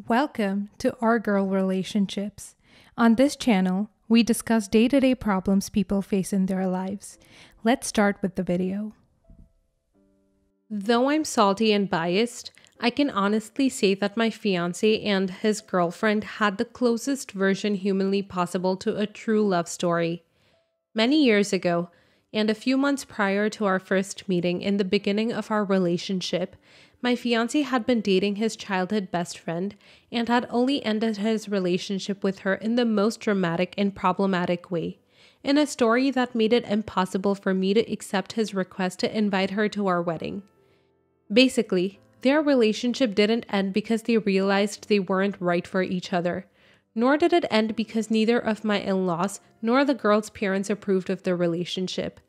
Welcome to Our Girl Relationships. On this channel, we discuss day-to-day problems people face in their lives. Let's start with the video. Though I'm salty and biased, I can honestly say that my fiancé and his girlfriend had the closest version humanly possible to a true love story. Many years ago, and a few months prior to our first meeting in the beginning of our relationship, my fiancé had been dating his childhood best friend and had only ended his relationship with her in the most dramatic and problematic way, in a story that made it impossible for me to accept his request to invite her to our wedding. Basically, their relationship didn't end because they realized they weren't right for each other, nor did it end because neither of my in-laws nor the girl's parents approved of the relationship.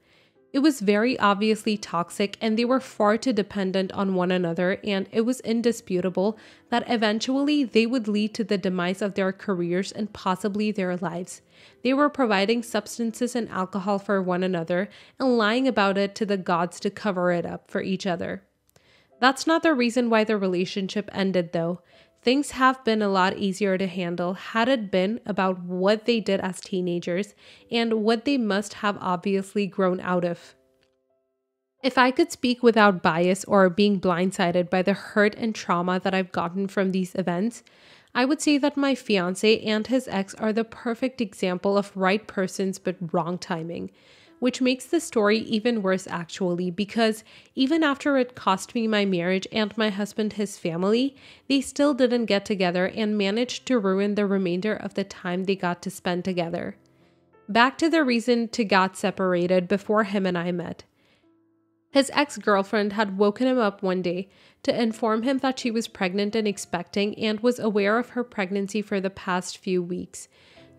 It was very obviously toxic and they were far too dependent on one another, and it was indisputable that eventually they would lead to the demise of their careers and possibly their lives. They were providing substances and alcohol for one another and lying about it to the gods to cover it up for each other. That's not the reason why the relationship ended though. Things have been a lot easier to handle had it been about what they did as teenagers and what they must have obviously grown out of. If I could speak without bias or being blindsided by the hurt and trauma that I've gotten from these events, I would say that my fiancé and his ex are the perfect example of right persons but wrong timing. Which makes the story even worse actually, because even after it cost me my marriage and my husband his family, they still didn't get together and managed to ruin the remainder of the time they got to spend together. Back to the reason to got separated before him and I met. His ex-girlfriend had woken him up one day to inform him that she was pregnant and expecting and was aware of her pregnancy for the past few weeks.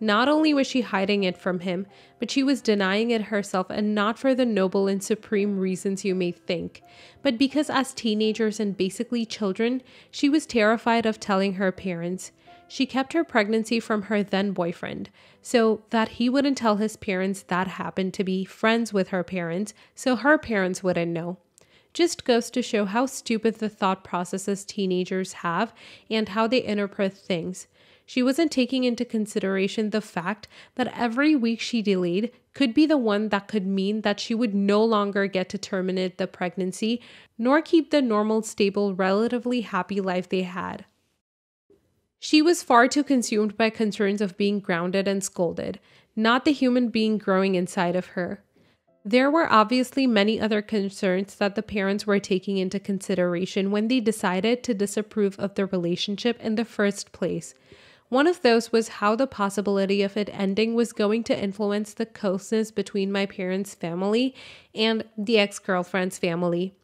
Not only was she hiding it from him, but she was denying it herself, and not for the noble and supreme reasons you may think, but because as teenagers and basically children, she was terrified of telling her parents. She kept her pregnancy from her then boyfriend, so that he wouldn't tell his parents that happened to be friends with her parents, so her parents wouldn't know. Just goes to show how stupid the thought processes teenagers have and how they interpret things. She wasn't taking into consideration the fact that every week she delayed could be the one that could mean that she would no longer get to terminate the pregnancy, nor keep the normal, stable, relatively happy life they had. She was far too consumed by concerns of being grounded and scolded, not the human being growing inside of her. There were obviously many other concerns that the parents were taking into consideration when they decided to disapprove of the relationship in the first place. One of those was how the possibility of it ending was going to influence the closeness between my parents' family and the ex-girlfriend's family.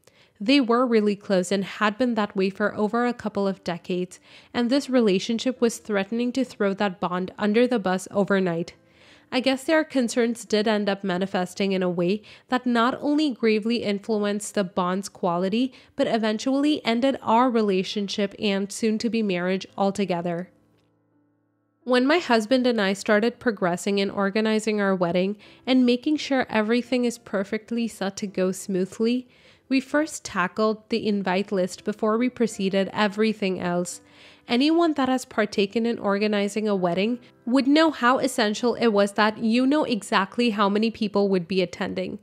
They were really close and had been that way for over a couple of decades, and this relationship was threatening to throw that bond under the bus overnight. I guess their concerns did end up manifesting in a way that not only gravely influenced the bond's quality, but eventually ended our relationship and soon-to-be marriage altogether. When my husband and I started progressing in organizing our wedding and making sure everything is perfectly set to go smoothly, we first tackled the invite list before we proceeded everything else. Anyone that has partaken in organizing a wedding would know how essential it was that you know exactly how many people would be attending.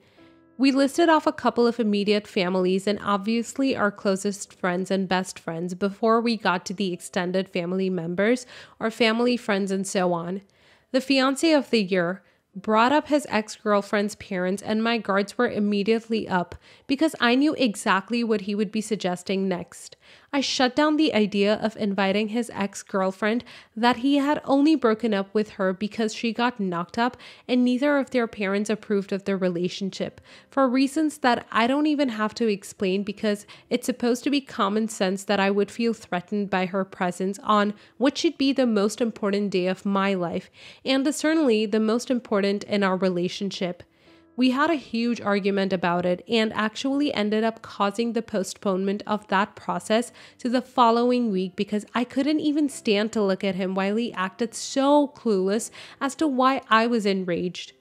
We listed off a couple of immediate families and obviously our closest friends and best friends before we got to the extended family members or family friends and so on. The fiancé of the year brought up his ex-girlfriend's parents, and my guards were immediately up because I knew exactly what he would be suggesting next. I shut down the idea of inviting his ex-girlfriend that he had only broken up with her because she got knocked up and neither of their parents approved of their relationship, for reasons that I don't even have to explain because it's supposed to be common sense that I would feel threatened by her presence on what should be the most important day of my life, and certainly the most important in our relationship. We had a huge argument about it and actually ended up causing the postponement of that process to the following week because I couldn't even stand to look at him while he acted so clueless as to why I was enraged.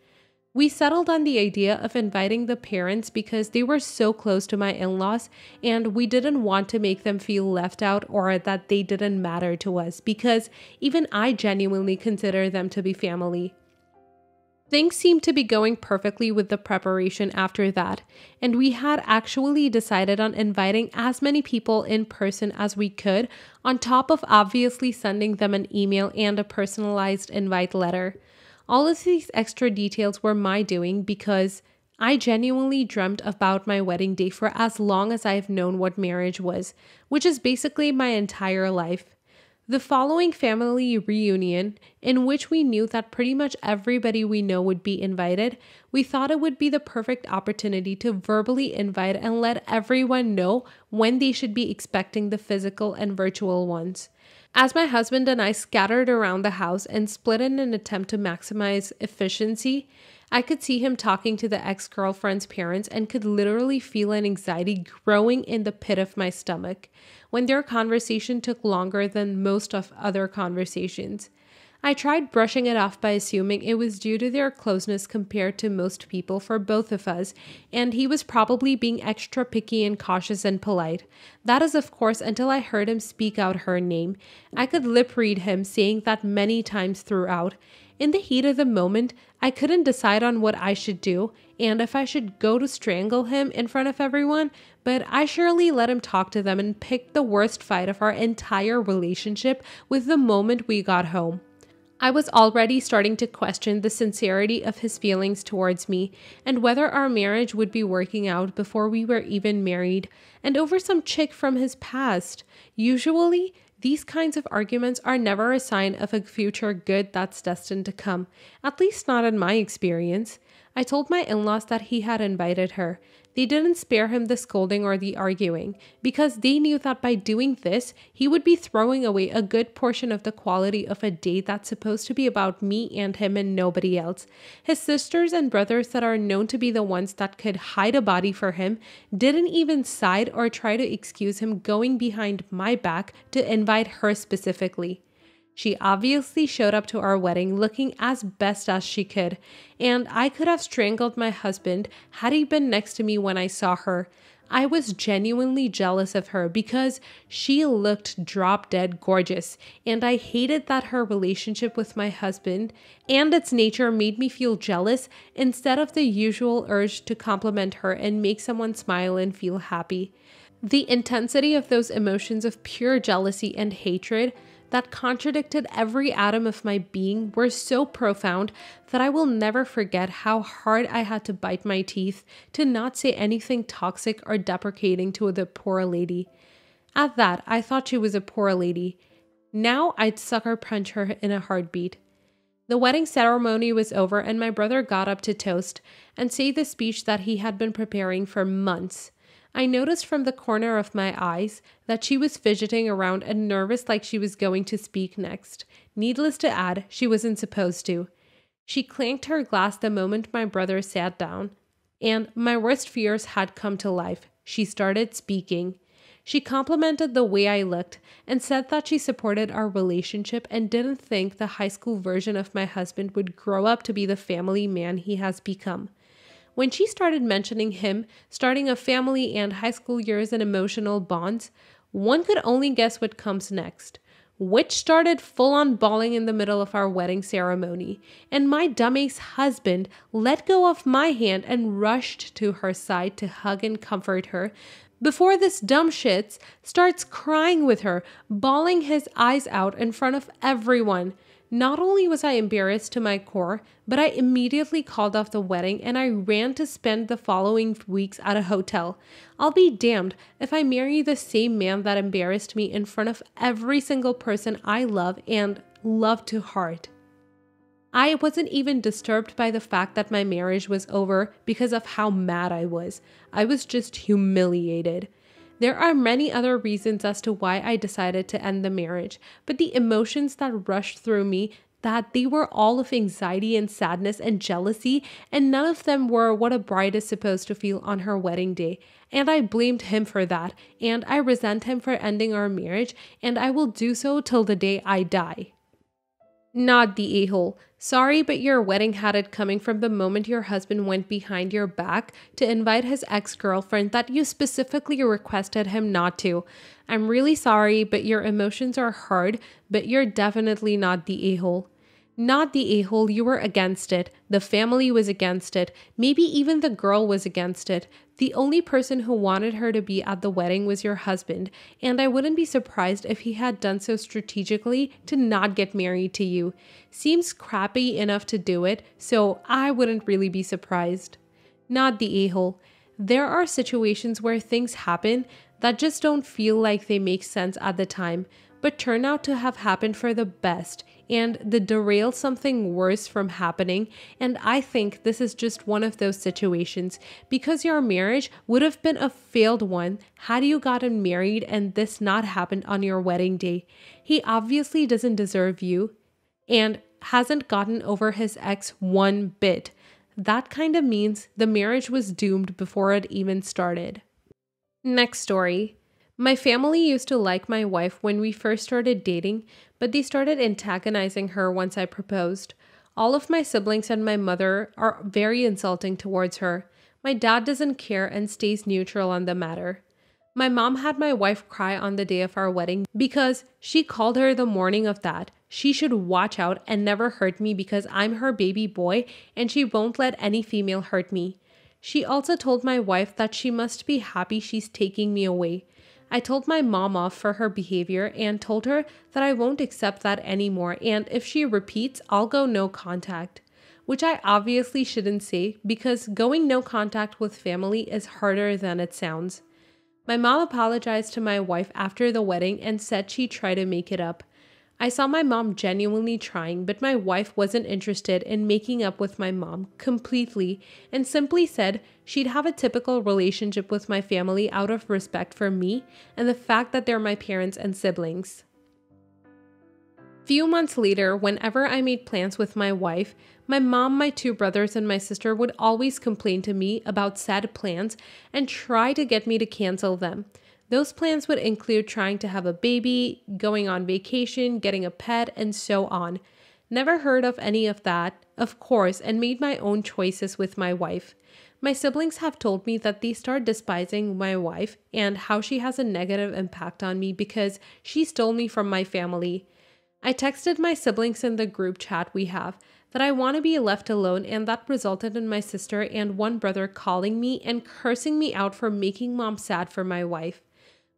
We settled on the idea of inviting the parents because they were so close to my in laws, and we didn't want to make them feel left out or that they didn't matter to us because even I genuinely consider them to be family. Things seemed to be going perfectly with the preparation after that, and we had actually decided on inviting as many people in person as we could, on top of obviously sending them an email and a personalized invite letter. All of these extra details were my doing because I genuinely dreamt about my wedding day for as long as I've known what marriage was, which is basically my entire life. The following family reunion, in which we knew that pretty much everybody we know would be invited, we thought it would be the perfect opportunity to verbally invite and let everyone know when they should be expecting the physical and virtual ones. As my husband and I scattered around the house and split in an attempt to maximize efficiency, I could see him talking to the ex-girlfriend's parents and could literally feel an anxiety growing in the pit of my stomach when their conversation took longer than most of other conversations. I tried brushing it off by assuming it was due to their closeness compared to most people for both of us, and he was probably being extra picky and cautious and polite. That is, of course, until I heard him speak out her name. I could lip read him saying that many times throughout. In the heat of the moment, I couldn't decide on what I should do and if I should go to strangle him in front of everyone, but I surely let him talk to them and picked the worst fight of our entire relationship with the moment we got home. I was already starting to question the sincerity of his feelings towards me and whether our marriage would be working out before we were even married, and over some chick from his past. Usually, these kinds of arguments are never a sign of a future good that's destined to come, at least not in my experience. I told my in-laws that he had invited her. They didn't spare him the scolding or the arguing, because they knew that by doing this, he would be throwing away a good portion of the quality of a date that's supposed to be about me and him and nobody else. His sisters and brothers that are known to be the ones that could hide a body for him didn't even side or try to excuse him going behind my back to invite her specifically. She obviously showed up to our wedding looking as best as she could, and I could have strangled my husband had he been next to me when I saw her. I was genuinely jealous of her because she looked drop dead gorgeous, and I hated that her relationship with my husband and its nature made me feel jealous instead of the usual urge to compliment her and make someone smile and feel happy. The intensity of those emotions of pure jealousy and hatred that contradicted every atom of my being were so profound that I will never forget how hard I had to bite my teeth to not say anything toxic or deprecating to the poor lady. At that, I thought she was a poor lady. Now I'd sucker punch her in a heartbeat. The wedding ceremony was over and my brother got up to toast and say the speech that he had been preparing for months. I noticed from the corner of my eyes that she was fidgeting around and nervous like she was going to speak next. Needless to add, she wasn't supposed to. She clanked her glass the moment my brother sat down, and my worst fears had come to life. She started speaking. She complimented the way I looked and said that she supported our relationship and didn't think the high school version of my husband would grow up to be the family man he has become. When she started mentioning him, starting a family and high school years and emotional bonds, one could only guess what comes next. Which started full-on bawling in the middle of our wedding ceremony, and my dumbass husband let go of my hand and rushed to her side to hug and comfort her, before this dumb shits starts crying with her, bawling his eyes out in front of everyone. Not only was I embarrassed to my core, but I immediately called off the wedding and I ran to spend the following weeks at a hotel. I'll be damned if I marry the same man that embarrassed me in front of every single person I love and love to heart. I wasn't even disturbed by the fact that my marriage was over because of how mad I was. I was just humiliated. There are many other reasons as to why I decided to end the marriage, but the emotions that rushed through me, that they were all of anxiety and sadness and jealousy, and none of them were what a bride is supposed to feel on her wedding day. And I blamed him for that, and I resent him for ending our marriage, and I will do so till the day I die. Not the a-hole. Sorry, but your wedding had it coming from the moment your husband went behind your back to invite his ex-girlfriend that you specifically requested him not to. I'm really sorry, but your emotions are hard, but you're definitely not the a-hole. Not the a-hole, you were against it. The family was against it. Maybe even the girl was against it. The only person who wanted her to be at the wedding was your husband, and I wouldn't be surprised if he had done so strategically to not get married to you. Seems crappy enough to do it, so I wouldn't really be surprised. Not the a-hole. There are situations where things happen that just don't feel like they make sense at the time, but turn out to have happened for the best, and they derail something worse from happening. And I think this is just one of those situations, because your marriage would have been a failed one had you gotten married and this not happened on your wedding day. He obviously doesn't deserve you and hasn't gotten over his ex one bit. That kind of means the marriage was doomed before it even started. Next story. My family used to like my wife when we first started dating, but they started antagonizing her once I proposed. All of my siblings and my mother are very insulting towards her. My dad doesn't care and stays neutral on the matter. My mom had my wife cry on the day of our wedding because she called her the morning of that. She should watch out and never hurt me because I'm her baby boy and she won't let any female hurt me. She also told my wife that she must be happy she's taking me away. I told my mom off for her behavior and told her that I won't accept that anymore, and if she repeats, I'll go no contact. Which I obviously shouldn't say because going no contact with family is harder than it sounds. My mom apologized to my wife after the wedding and said she'd try to make it up. I saw my mom genuinely trying, but my wife wasn't interested in making up with my mom completely and simply said she'd have a typical relationship with my family out of respect for me and the fact that they're my parents and siblings. Few months later, whenever I made plans with my wife, my mom, my two brothers, and my sister would always complain to me about said plans and try to get me to cancel them. Those plans would include trying to have a baby, going on vacation, getting a pet, and so on. Never heard of any of that, of course, and made my own choices with my wife. My siblings have told me that they start despising my wife and how she has a negative impact on me because she stole me from my family. I texted my siblings in the group chat we have that I want to be left alone, and that resulted in my sister and one brother calling me and cursing me out for making mom sad for my wife.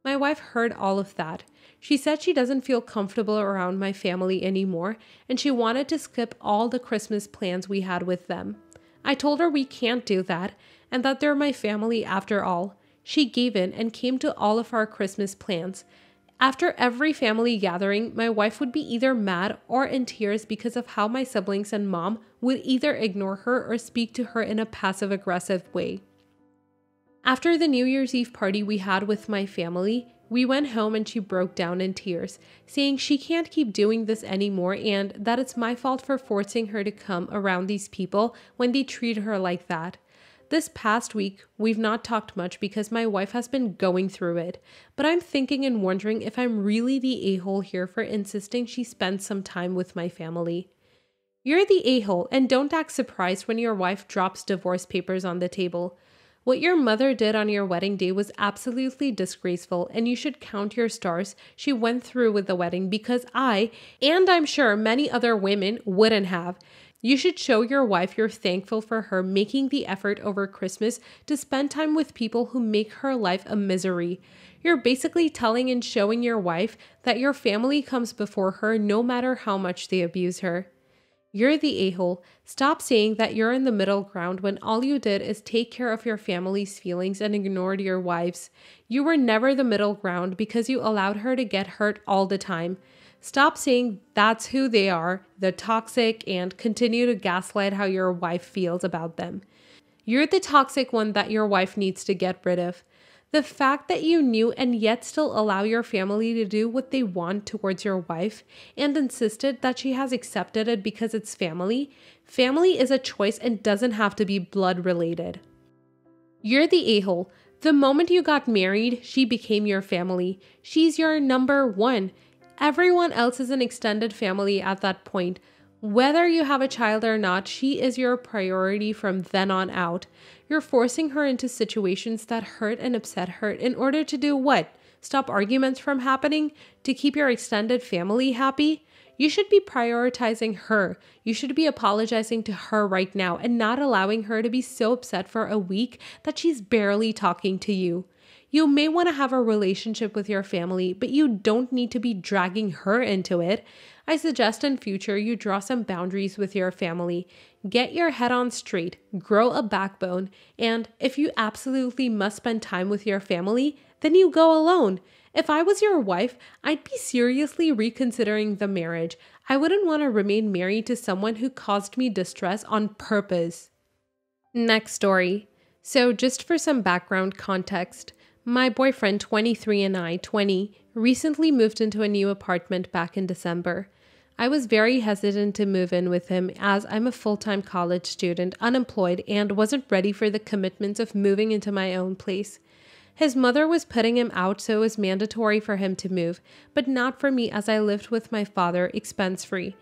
My wife heard all of that. She said she doesn't feel comfortable around my family anymore, and she wanted to skip all the Christmas plans we had with them. I told her we can't do that, and that they're my family after all. She gave in and came to all of our Christmas plans. After every family gathering, my wife would be either mad or in tears because of how my siblings and mom would either ignore her or speak to her in a passive-aggressive way. After the New Year's Eve party we had with my family, we went home and she broke down in tears, saying she can't keep doing this anymore and that it's my fault for forcing her to come around these people when they treat her like that. This past week, we've not talked much because my wife has been going through it, but I'm thinking and wondering if I'm really the a-hole here for insisting she spend some time with my family. You're the a-hole, and don't act surprised when your wife drops divorce papers on the table. What your mother did on your wedding day was absolutely disgraceful, and you should count your stars she went through with the wedding because I, and I'm sure many other women, wouldn't have. You should show your wife you're thankful for her making the effort over Christmas to spend time with people who make her life a misery. You're basically telling and showing your wife that your family comes before her no matter how much they abuse her. You're the a-hole. Stop saying that you're in the middle ground when all you did is take care of your family's feelings and ignored your wife's. You were never the middle ground because you allowed her to get hurt all the time. Stop saying that's who they are, they're toxic, and continue to gaslight how your wife feels about them. You're the toxic one that your wife needs to get rid of. The fact that you knew and yet still allow your family to do what they want towards your wife and insisted that she has accepted it because it's family. Family is a choice and doesn't have to be blood related. You're the a-hole. The moment you got married, she became your family. She's your number one. Everyone else is an extended family at that point. Whether you have a child or not, she is your priority from then on out. You're forcing her into situations that hurt and upset her in order to do what? Stop arguments from happening? To keep your extended family happy? You should be prioritizing her. You should be apologizing to her right now and not allowing her to be so upset for a week that she's barely talking to you. You may want to have a relationship with your family, but you don't need to be dragging her into it. I suggest in future you draw some boundaries with your family. Get your head on straight, grow a backbone, and if you absolutely must spend time with your family, then you go alone. If I was your wife, I'd be seriously reconsidering the marriage. I wouldn't want to remain married to someone who caused me distress on purpose. Next story. So just for some background context, my boyfriend, 23, and I, 20, recently moved into a new apartment back in December. I was very hesitant to move in with him as I'm a full-time college student, unemployed, and wasn't ready for the commitments of moving into my own place. His mother was putting him out, so it was mandatory for him to move, but not for me as I lived with my father, expense-free.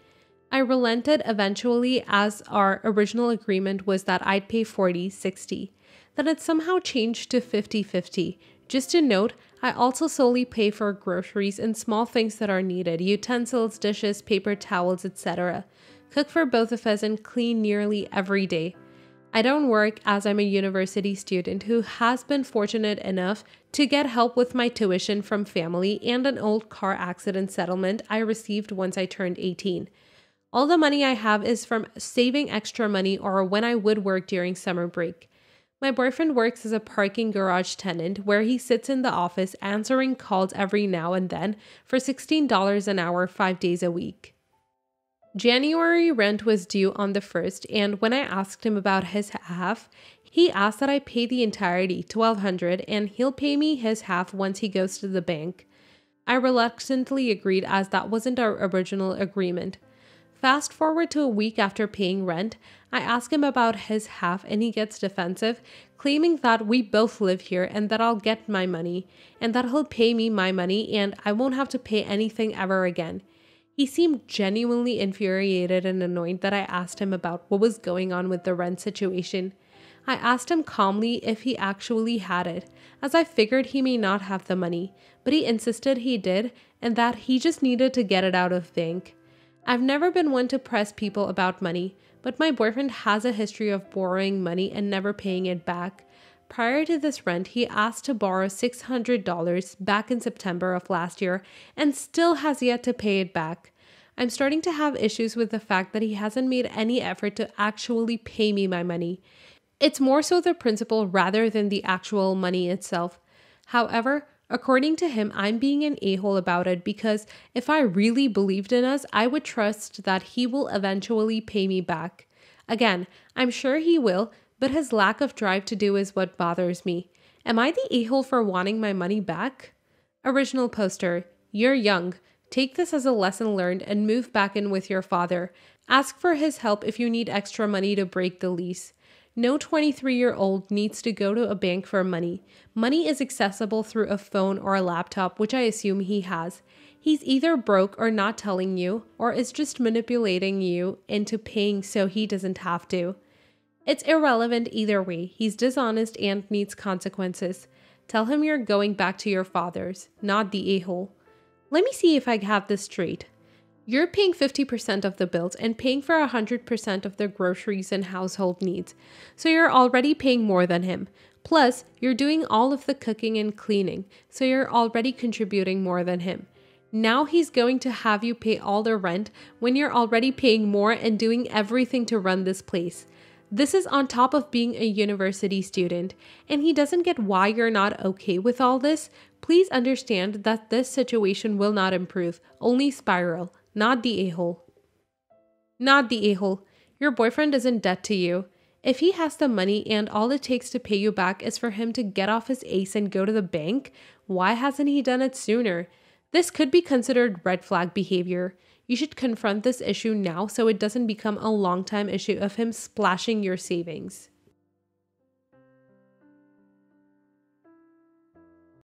I relented eventually as our original agreement was that I'd pay 40/60. Then it somehow changed to 50/50. Just to note, I also solely pay for groceries and small things that are needed, utensils, dishes, paper towels, etc. Cook for both of us and clean nearly every day. I don't work as I'm a university student who has been fortunate enough to get help with my tuition from family and an old car accident settlement I received once I turned 18. All the money I have is from saving extra money or when I would work during summer break. My boyfriend works as a parking garage tenant where he sits in the office answering calls every now and then for $16 an hour, 5 days a week. January rent was due on the 1st, and when I asked him about his half, he asked that I pay the entirety, $1,200, and he'll pay me his half once he goes to the bank. I reluctantly agreed as that wasn't our original agreement. Fast forward to a week after paying rent, I ask him about his half and he gets defensive, claiming that we both live here and that I'll get my money, and that he'll pay me my money and I won't have to pay anything ever again. He seemed genuinely infuriated and annoyed that I asked him about what was going on with the rent situation. I asked him calmly if he actually had it, as I figured he may not have the money, but he insisted he did and that he just needed to get it out of bank. I've never been one to press people about money, but my boyfriend has a history of borrowing money and never paying it back. Prior to this rent, he asked to borrow $600 back in September of last year and still has yet to pay it back. I'm starting to have issues with the fact that he hasn't made any effort to actually pay me my money. It's more so the principle rather than the actual money itself. However, according to him, I'm being an a-hole about it because if I really believed in us, I would trust that he will eventually pay me back. Again, I'm sure he will, but his lack of drive to do is what bothers me. Am I the a-hole for wanting my money back? Original poster, you're young. Take this as a lesson learned and move back in with your father. Ask for his help if you need extra money to break the lease. No 23-year-old needs to go to a bank for money. Money is accessible through a phone or a laptop, which I assume he has. He's either broke or not telling you, or is just manipulating you into paying so he doesn't have to. It's irrelevant either way. He's dishonest and needs consequences. Tell him you're going back to your father's, not the a-hole. Let me see if I have this straight. You're paying 50% of the bills and paying for 100% of the groceries and household needs, so you're already paying more than him. Plus, you're doing all of the cooking and cleaning, so you're already contributing more than him. Now he's going to have you pay all the rent when you're already paying more and doing everything to run this place. This is on top of being a university student, and he doesn't get why you're not okay with all this. Please understand that this situation will not improve, only spiral. Not the a-hole. Not the a-hole. Your boyfriend is in debt to you. If he has the money and all it takes to pay you back is for him to get off his ace and go to the bank, why hasn't he done it sooner? This could be considered red flag behavior. You should confront this issue now so it doesn't become a long-time issue of him splashing your savings.